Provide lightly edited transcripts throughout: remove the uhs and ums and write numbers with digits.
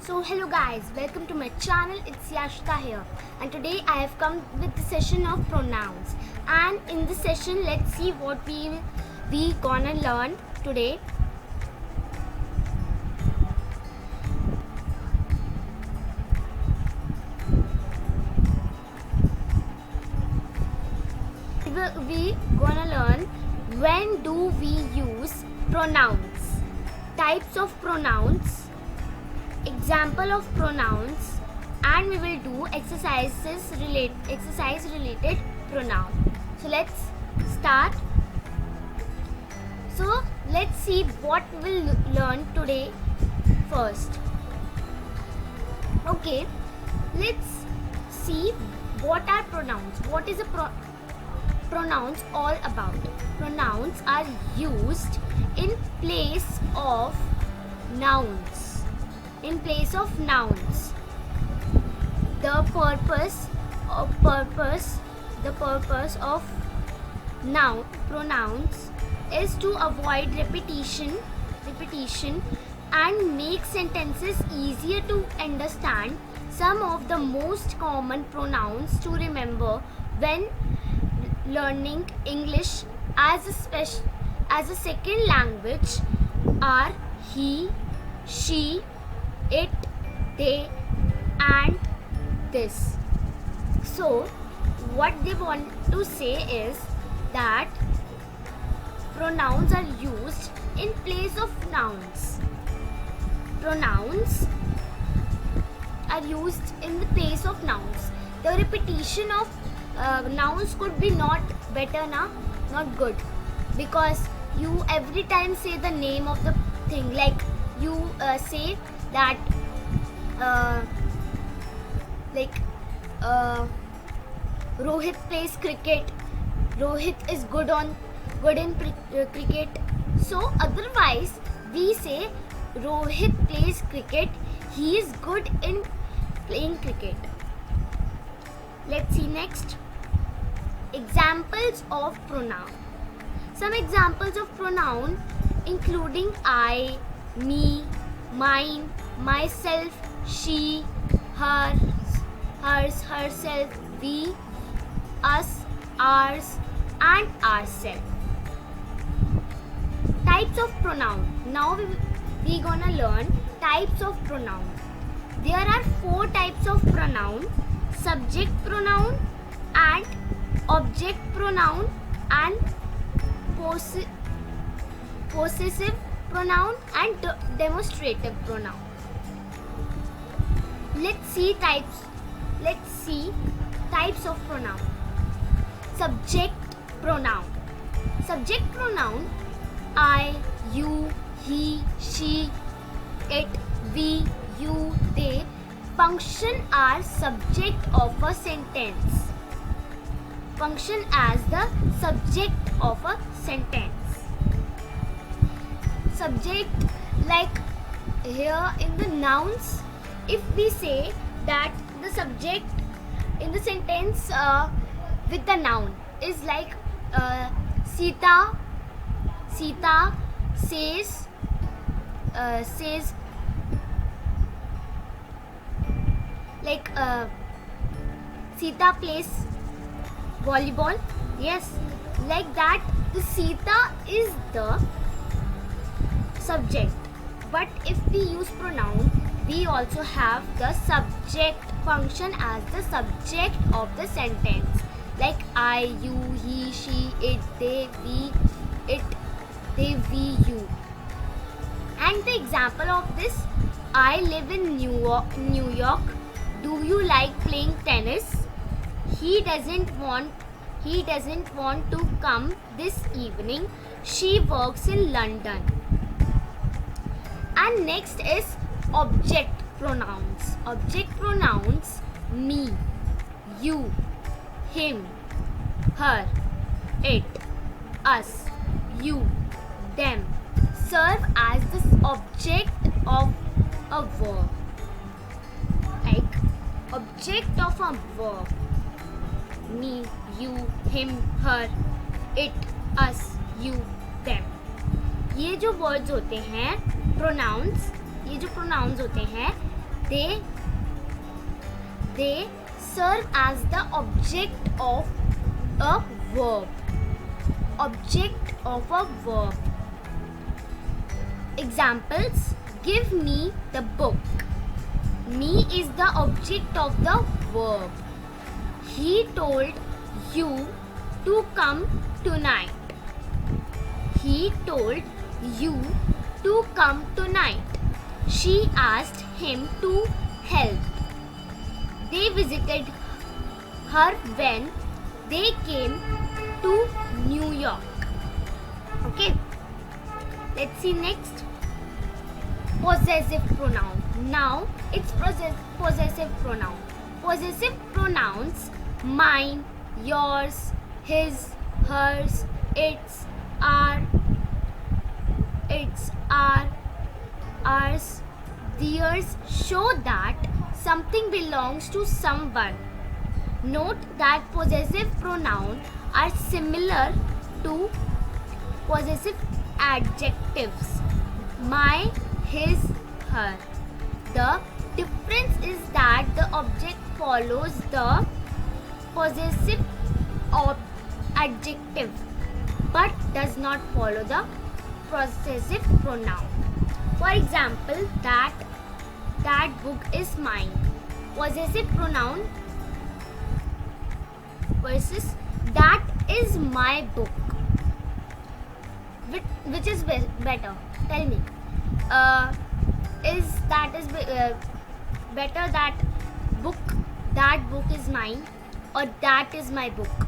So hello guys, welcome to my channel. It's Yashita here, and today I have come with the session of pronouns. And in this session, let's see what we gonna learn today. We gonna learn when do we use pronouns, types of pronouns, example of pronouns, and we will do exercise related pronoun. So let's start. So let's see what we'll learn today first. Okay, let's see what are pronouns. What is a pronouns all about? Pronouns are used in place of nouns. In place of nouns. The purpose of pronouns is to avoid repetition and make sentences easier to understand. Some of the most common pronouns to remember when learning English as a second language are he, she, it, they, and this. So what they want to say is that pronouns are used in place of nouns. Pronouns are used in the place of nouns. The repetition of nouns could be not better, not good, because you every time say the name of the thing, like you say that Rohit plays cricket. Rohit is good in cricket. So otherwise we say Rohit plays cricket. He is good in playing cricket. Let's see next. Examples of pronoun. Some examples of pronoun including I, me, mine, myself, she, hers, herself, we, us, ours, and ourselves. Types of pronoun. Now we gonna learn types of pronoun. There are 4 types of pronoun: subject pronoun, and object pronoun, and possessive pronoun, and demonstrative pronoun. Let's see types of pronoun. Subject pronoun. Subject pronoun: I, you, he, she, it, we, you, they function as subject of a sentence. Function as the subject of a sentence. Subject, like here in the nouns, if we say that the subject in the sentence with the noun is like Sita says like Sita plays volleyball. Yes, like that the Sita is the subject. But if we use pronoun, we also have the subject function as the subject of the sentence, like I, you, he, she, it, they, we, you. And the example of this: I live in New York. Do you like playing tennis? He doesn't want to come this evening. She works in London. And next is object pronouns. Object pronouns: me, you, him, her, it, us, you, them serve as the object of a verb. Like object of a verb: me, you, him, her, it, us, you, them. ये जो words होते हैं pronouns, ये जो pronouns होते हैं they they serve as the object of a verb. Object of a verb. Examples: give me the book. Me is the object of the verb. He told you to come tonight. He told you to come tonight. She asked him to help. They visited her when they came to New York. Okay, let's see next. Possessive pronoun. Now it's possessive pronoun. Possessive pronouns: mine, yours, his, hers, its, our, ours, theirs show that something belongs to someone. Note that possessive pronouns are similar to possessive adjectives: my, his, her. The difference is that the object follows the possessive adjective but does not follow the possessive pronoun. For example, that book is mine. Possessive pronoun versus that is my book. Which is better? Tell me. Is better that book is mine, or that is my book?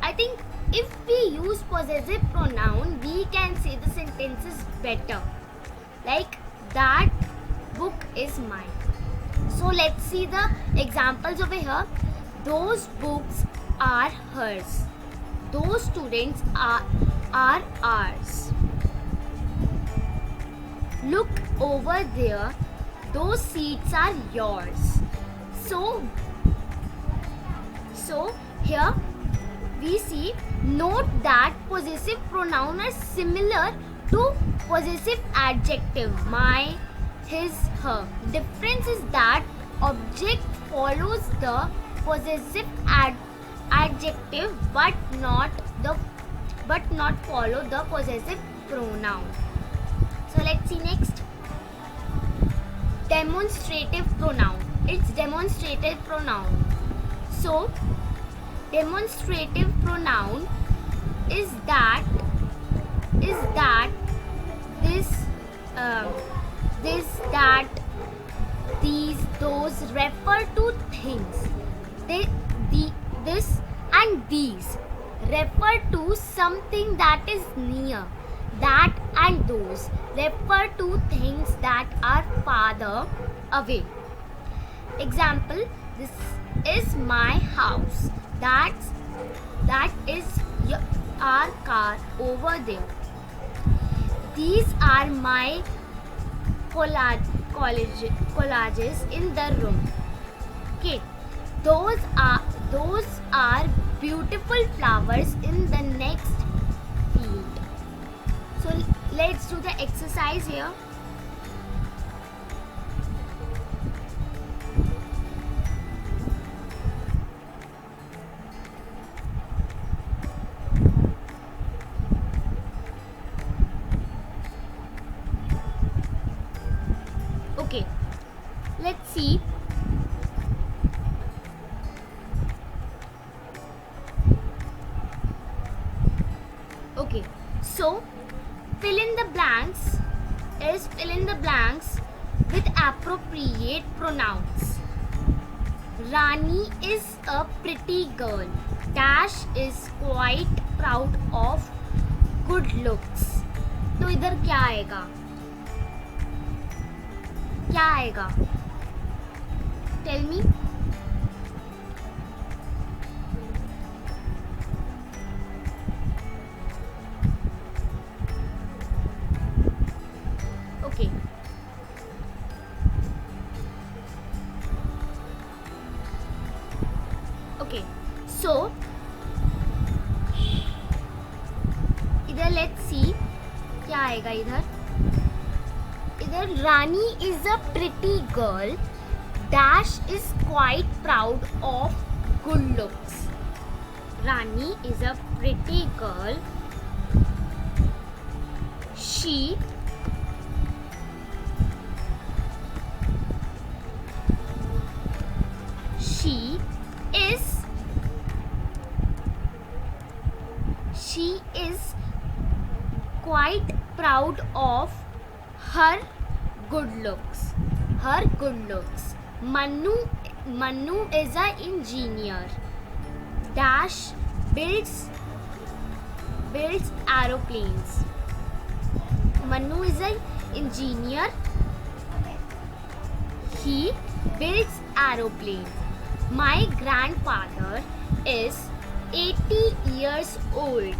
I think if we use possessive pronoun, we can say the sentences better. Like, that book is mine. So let's see the examples over here. Those books are hers. Those students are ours. Look over there. Those seats are yours. So here we see, note that possessive pronouns are similar to possessive adjective: my, his, her. Difference is that object follows the possessive adjective but not follow the possessive pronoun. So let's see next. Demonstrative pronoun. It's demonstrative pronoun. So demonstrative pronoun is that this, that, these, those refer to things. This and these refer to something that is near. That and those refer to things that are farther away. Example: this is my house. That is our car over there. These are my collages in the room. Okay, those are beautiful flowers in the next field. So let's do the exercise here. Okay, let's see. Okay, so fill in the blanks with appropriate pronouns. Rani is a pretty girl. Dash is quite proud of good looks. तो इधर क्या आएगा? Tell me. Okay. Okay. So इधर let's see क्या आएगा इधर answer, Rani is a pretty girl. Dash is quite proud of good looks. Rani is a pretty girl. She is quite proud of her good looks. Her good looks. Manu is an engineer. Dash builds aeroplanes. Manu is an engineer. He builds aeroplanes. My grandfather is 80 years old.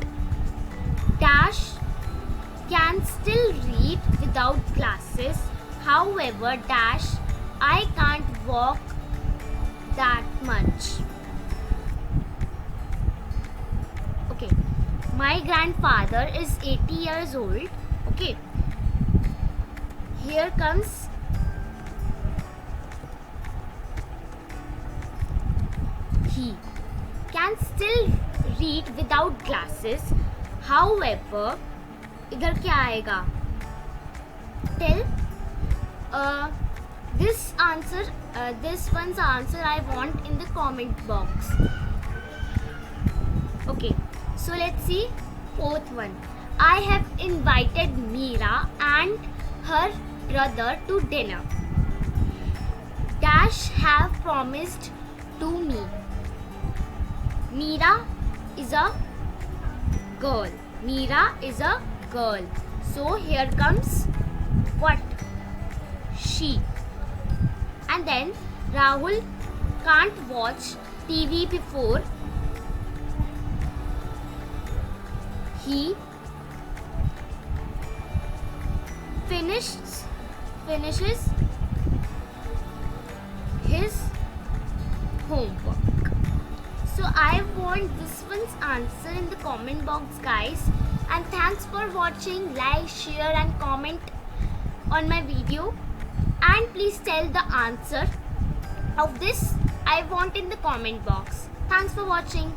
Dash can still read without glasses. However, Dash, I can't walk that much. Okay, my grandfather is 80 years old. Okay, here comes he can still read without glasses. However, इधर क्या आएगा? Tell this one's answer I want in the comment box. Okay, so let's see fourth one. I have invited Meera and her brother to dinner. Dash have promised to me. Meera is a girl. Meera is a girl. So here comes what? She. And then Rahul can't watch TV before he finishes his homework. So I want this one's answer in the comment box, guys. And thanks for watching. Like, share and comment on my video. And please tell the answer of this I want in the comment box. Thanks for watching.